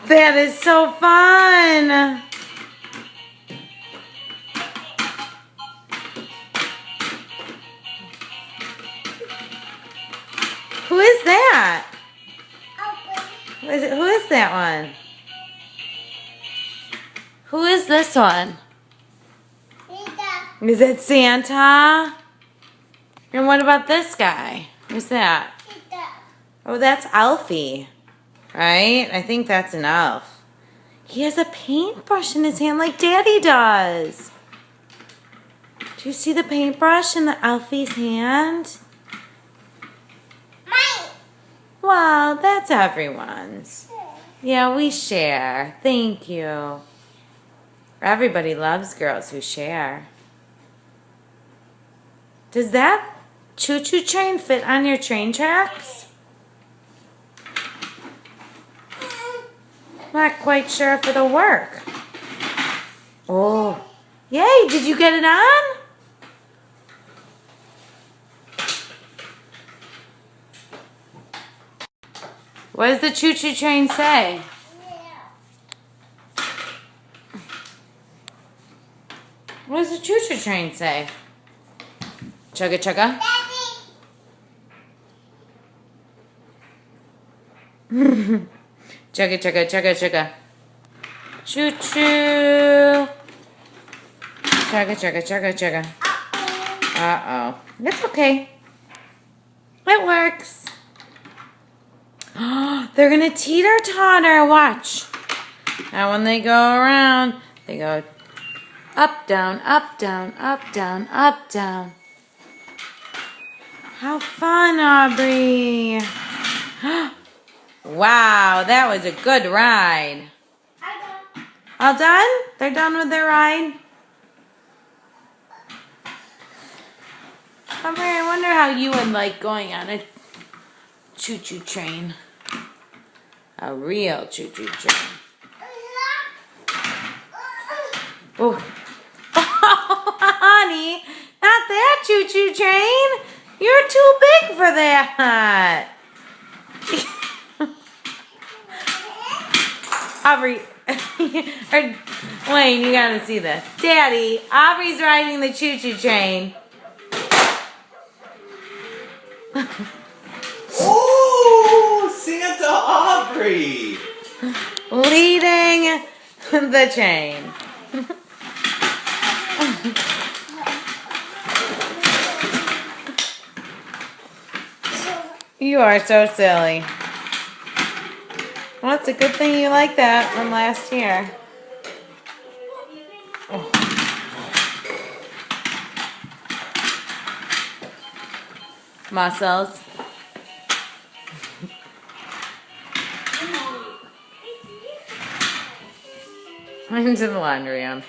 That is so fun. Who is that? Who is that one? Who is this one? Is it Santa? And what about this guy? Who's that? Oh, that's Alfie. Right? I think that's an elf. He has a paintbrush in his hand like Daddy does. Do you see the paintbrush in the Alfie's hand? Mine. Well, that's everyone's. Yeah, we share. Thank you. Everybody loves girls who share. Does that choo-choo train fit on your train tracks? Not quite sure if it'll work. Oh, yay, did you get it on? What does the choo-choo train say? What does the choo-choo train say? Chugga chugga? Chugga chugga chugga chugga. Choo choo. Chugga chugga chugga chugga. Uh-oh. It's okay. It works. They're gonna teeter-totter. Watch. Now when they go around, they go up, down, up, down, up, down, up, down. How fun, Aubrey. Wow, that was a good ride. All done? They're done with their ride? Aubrey, I wonder how you would like going on a choo-choo train. A real choo-choo train. Oh. Oh, honey, not that choo-choo train. You're too big for that. Aubrey, Wayne, you gotta see this. Daddy, Aubrey's riding the choo-choo train. Oh, Santa Aubrey! Leading the chain. You are so silly. Well, it's a good thing you like that from last year. Oh. Muscles. Into the laundry room.